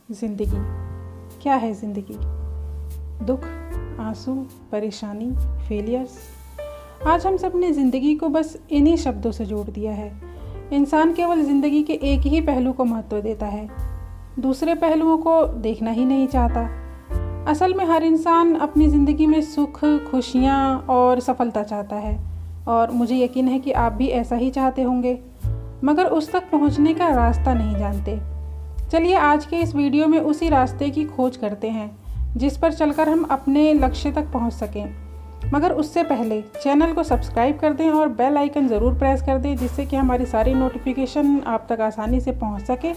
ज़िंदगी क्या है? ज़िंदगी दुख, आंसू, परेशानी, फेलियर्स। आज हम सब ने ज़िंदगी को बस इन्हीं शब्दों से जोड़ दिया है। इंसान केवल ज़िंदगी के एक ही पहलू को महत्व देता है, दूसरे पहलुओं को देखना ही नहीं चाहता। असल में हर इंसान अपनी ज़िंदगी में सुख, खुशियाँ और सफलता चाहता है, और मुझे यकीन है कि आप भी ऐसा ही चाहते होंगे, मगर उस तक पहुँचने का रास्ता नहीं जानते। चलिए आज के इस वीडियो में उसी रास्ते की खोज करते हैं जिस पर चलकर हम अपने लक्ष्य तक पहुंच सकें। मगर उससे पहले चैनल को सब्सक्राइब कर दें और बेल आइकन ज़रूर प्रेस कर दें, जिससे कि हमारी सारी नोटिफिकेशन आप तक आसानी से पहुंच सके।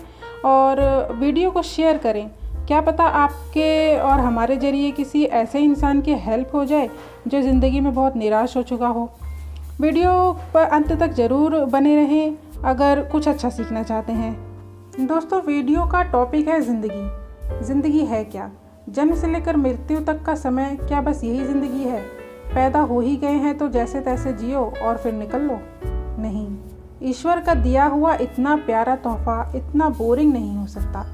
और वीडियो को शेयर करें, क्या पता आपके और हमारे ज़रिए किसी ऐसे इंसान की हेल्प हो जाए जो ज़िंदगी में बहुत निराश हो चुका हो। वीडियो पर अंत तक ज़रूर बने रहें अगर कुछ अच्छा सीखना चाहते हैं। दोस्तों, वीडियो का टॉपिक है ज़िंदगी। ज़िंदगी है क्या? जन्म से लेकर मृत्यु तक का समय क्या बस यही ज़िंदगी है? पैदा हो ही गए हैं तो जैसे तैसे जियो और फिर निकल लो? नहीं, ईश्वर का दिया हुआ इतना प्यारा तोहफा इतना बोरिंग नहीं हो सकता।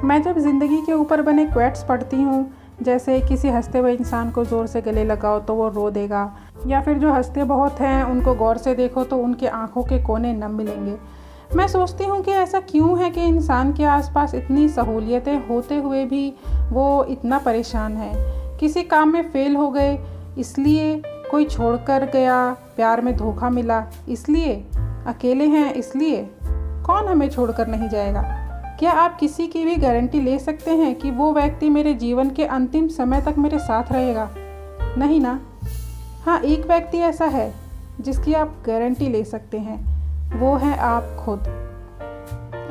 मैं जब ज़िंदगी के ऊपर बने क्वेट्स पढ़ती हूँ, जैसे किसी हंसते हुए इंसान को ज़ोर से गले लगाओ तो वो रो देगा, या फिर जो हंसते बहुत हैं उनको गौर से देखो तो उनके आँखों के कोने नम मिलेंगे, मैं सोचती हूँ कि ऐसा क्यों है कि इंसान के आसपास इतनी सहूलियतें होते हुए भी वो इतना परेशान है। किसी काम में फेल हो गए इसलिए, कोई छोड़कर गया, प्यार में धोखा मिला इसलिए, अकेले हैं इसलिए। कौन हमें छोड़कर नहीं जाएगा? क्या आप किसी की भी गारंटी ले सकते हैं कि वो व्यक्ति मेरे जीवन के अंतिम समय तक मेरे साथ रहेगा? नहीं ना। हाँ, एक व्यक्ति ऐसा है जिसकी आप गारंटी ले सकते हैं, वो है आप खुद।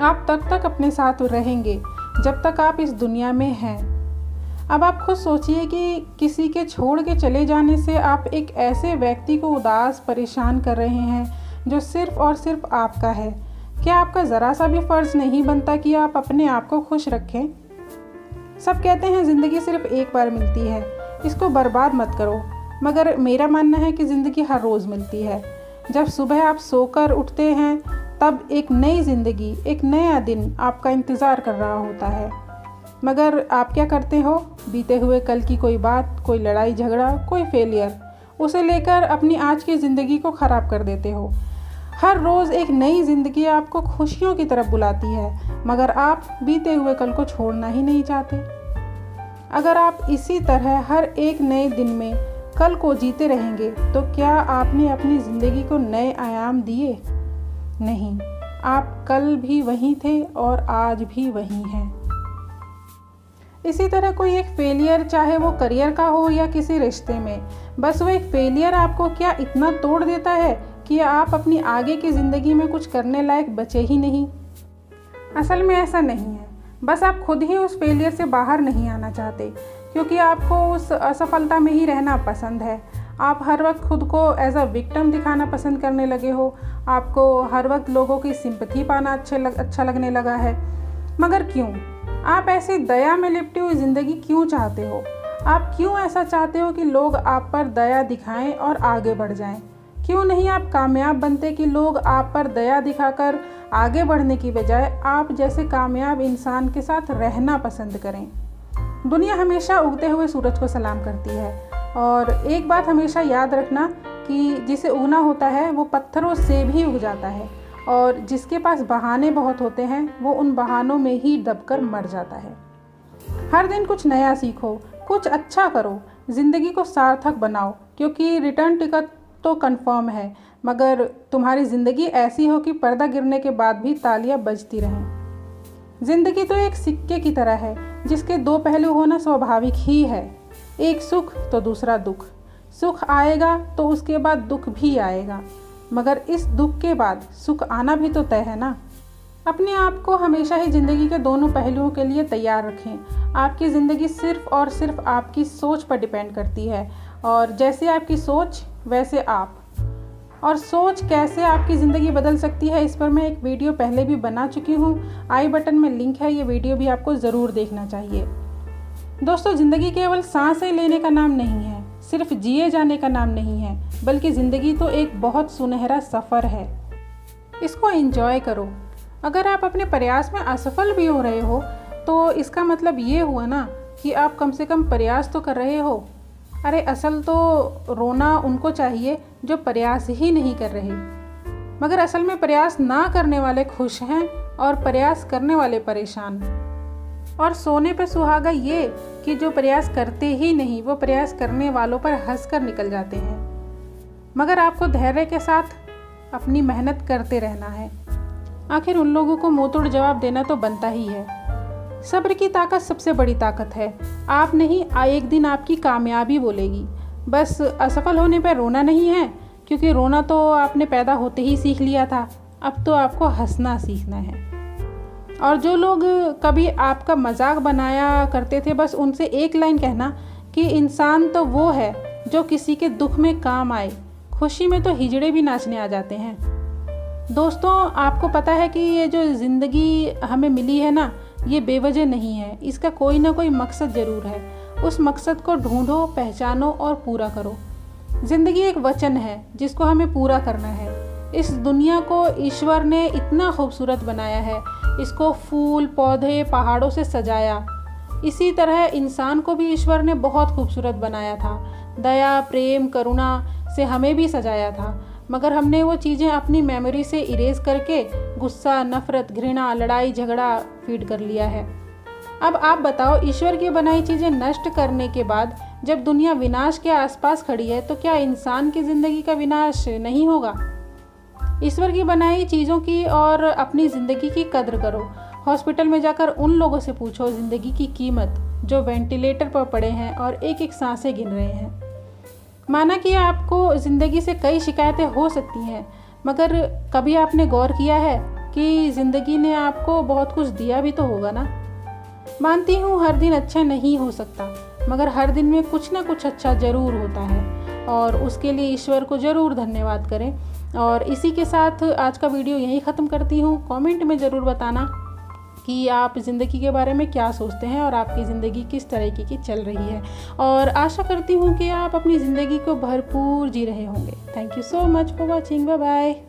आप तब तक अपने साथ रहेंगे जब तक आप इस दुनिया में हैं। अब आप खुद सोचिए कि किसी के छोड़ के चले जाने से आप एक ऐसे व्यक्ति को उदास, परेशान कर रहे हैं जो सिर्फ और सिर्फ आपका है। क्या आपका ज़रा सा भी फ़र्ज़ नहीं बनता कि आप अपने आप को खुश रखें? सब कहते हैं ज़िंदगी सिर्फ एक बार मिलती है, इसको बर्बाद मत करो, मगर मेरा मानना है कि ज़िंदगी हर रोज़ मिलती है। जब सुबह आप सोकर उठते हैं तब एक नई ज़िंदगी, एक नया दिन आपका इंतज़ार कर रहा होता है, मगर आप क्या करते हो? बीते हुए कल की कोई बात, कोई लड़ाई झगड़ा, कोई फेलियर, उसे लेकर अपनी आज की ज़िंदगी को ख़राब कर देते हो। हर रोज़ एक नई ज़िंदगी आपको खुशियों की तरफ बुलाती है, मगर आप बीते हुए कल को छोड़ना ही नहीं चाहते। अगर आप इसी तरह हर एक नए दिन में कल को जीते रहेंगे तो क्या आपने अपनी ज़िंदगी को नए आयाम दिए? नहीं, आप कल भी वहीं थे और आज भी वहीं हैं। इसी तरह कोई एक फेलियर, चाहे वो करियर का हो या किसी रिश्ते में, बस वो एक फेलियर आपको क्या इतना तोड़ देता है कि आप अपनी आगे की ज़िंदगी में कुछ करने लायक बचे ही नहीं। असल में ऐसा नहीं है, बस आप खुद ही उस फेलियर से बाहर नहीं आना चाहते, क्योंकि आपको उस असफलता में ही रहना पसंद है। आप हर वक्त खुद को एज अ विक्टिम दिखाना पसंद करने लगे हो। आपको हर वक्त लोगों की सिंपैथी पाना अच्छा लगने लगा है। मगर क्यों? आप ऐसी दया में लिपटी हुई ज़िंदगी क्यों चाहते हो? आप क्यों ऐसा चाहते हो कि लोग आप पर दया दिखाएं और आगे बढ़ जाएं? क्यों नहीं आप कामयाब बनते कि लोग आप पर दया दिखाकर आगे बढ़ने की बजाय आप जैसे कामयाब इंसान के साथ रहना पसंद करें? दुनिया हमेशा उगते हुए सूरज को सलाम करती है, और एक बात हमेशा याद रखना कि जिसे उगना होता है वो पत्थरों से भी उग जाता है, और जिसके पास बहाने बहुत होते हैं वो उन बहानों में ही दबकर मर जाता है। हर दिन कुछ नया सीखो, कुछ अच्छा करो, ज़िंदगी को सार्थक बनाओ, क्योंकि रिटर्न टिकट तो कंफर्म है, मगर तुम्हारी ज़िंदगी ऐसी हो कि पर्दा गिरने के बाद भी तालियां बजती रहें। ज़िंदगी तो एक सिक्के की तरह है जिसके दो पहलू होना स्वाभाविक ही है, एक सुख तो दूसरा दुख। सुख आएगा तो उसके बाद दुख भी आएगा, मगर इस दुख के बाद सुख आना भी तो तय है ना। अपने आप को हमेशा ही ज़िंदगी के दोनों पहलुओं के लिए तैयार रखें। आपकी ज़िंदगी सिर्फ़ और सिर्फ आपकी सोच पर डिपेंड करती है, और जैसे आपकी सोच वैसे आप। और सोच कैसे आपकी ज़िंदगी बदल सकती है, इस पर मैं एक वीडियो पहले भी बना चुकी हूँ। आई बटन में लिंक है, ये वीडियो भी आपको ज़रूर देखना चाहिए। दोस्तों, ज़िंदगी केवल सांसें लेने का नाम नहीं है, सिर्फ जिए जाने का नाम नहीं है, बल्कि ज़िंदगी तो एक बहुत सुनहरा सफ़र है। इसको एंजॉय करो। अगर आप अपने प्रयास में असफल भी हो रहे हो तो इसका मतलब ये हुआ ना कि आप कम से कम प्रयास तो कर रहे हो। अरे असल तो रोना उनको चाहिए जो प्रयास ही नहीं कर रहे, मगर असल में प्रयास ना करने वाले खुश हैं और प्रयास करने वाले परेशान। और सोने पे सुहागा ये कि जो प्रयास करते ही नहीं वो प्रयास करने वालों पर हंसकर निकल जाते हैं। मगर आपको धैर्य के साथ अपनी मेहनत करते रहना है। आखिर उन लोगों को मुंहतोड़ जवाब देना तो बनता ही है। सब्र की ताकत सबसे बड़ी ताकत है। आप नहीं, एक दिन आपकी कामयाबी बोलेगी। बस असफल होने पर रोना नहीं है, क्योंकि रोना तो आपने पैदा होते ही सीख लिया था। अब तो आपको हंसना सीखना है। और जो लोग कभी आपका मजाक बनाया करते थे, बस उनसे एक लाइन कहना कि इंसान तो वो है जो किसी के दुख में काम आए, खुशी में तो हिजड़े भी नाचने आ जाते हैं। दोस्तों, आपको पता है कि ये जो ज़िंदगी हमें मिली है ना, ये बेवजह नहीं है। इसका कोई ना कोई मकसद ज़रूर है। उस मकसद को ढूंढो, पहचानो और पूरा करो। ज़िंदगी एक वचन है जिसको हमें पूरा करना है। इस दुनिया को ईश्वर ने इतना खूबसूरत बनाया है। इसको फूल, पौधे, पहाड़ों से सजाया। इसी तरह इंसान को भी ईश्वर ने बहुत खूबसूरत बनाया था। दया, प्रेम, करुणा से हमें भी सजाया था, मगर हमने वो चीज़ें अपनी मेमोरी से इरेज करके गुस्सा, नफ़रत, घृणा, लड़ाई, झगड़ा फीड कर लिया है। अब आप बताओ, ईश्वर की बनाई चीज़ें नष्ट करने के बाद जब दुनिया विनाश के आसपास खड़ी है तो क्या इंसान की ज़िंदगी का विनाश नहीं होगा? ईश्वर की बनाई चीज़ों की और अपनी ज़िंदगी की कद्र करो। हॉस्पिटल में जाकर उन लोगों से पूछो ज़िंदगी की कीमत जो वेंटिलेटर पर पड़े हैं और एक एक सांसें गिन रहे हैं। माना कि आपको ज़िंदगी से कई शिकायतें हो सकती हैं, मगर कभी आपने गौर किया है कि ज़िंदगी ने आपको बहुत कुछ दिया भी तो होगा ना। मानती हूँ हर दिन अच्छा नहीं हो सकता, मगर हर दिन में कुछ ना कुछ अच्छा ज़रूर होता है, और उसके लिए ईश्वर को ज़रूर धन्यवाद करें। और इसी के साथ आज का वीडियो यहीं ख़त्म करती हूँ। कमेंट में ज़रूर बताना कि आप ज़िंदगी के बारे में क्या सोचते हैं और आपकी ज़िंदगी किस तरीके की चल रही है। और आशा करती हूँ कि आप अपनी ज़िंदगी को भरपूर जी रहे होंगे। Thank you so much for watching. Bye bye.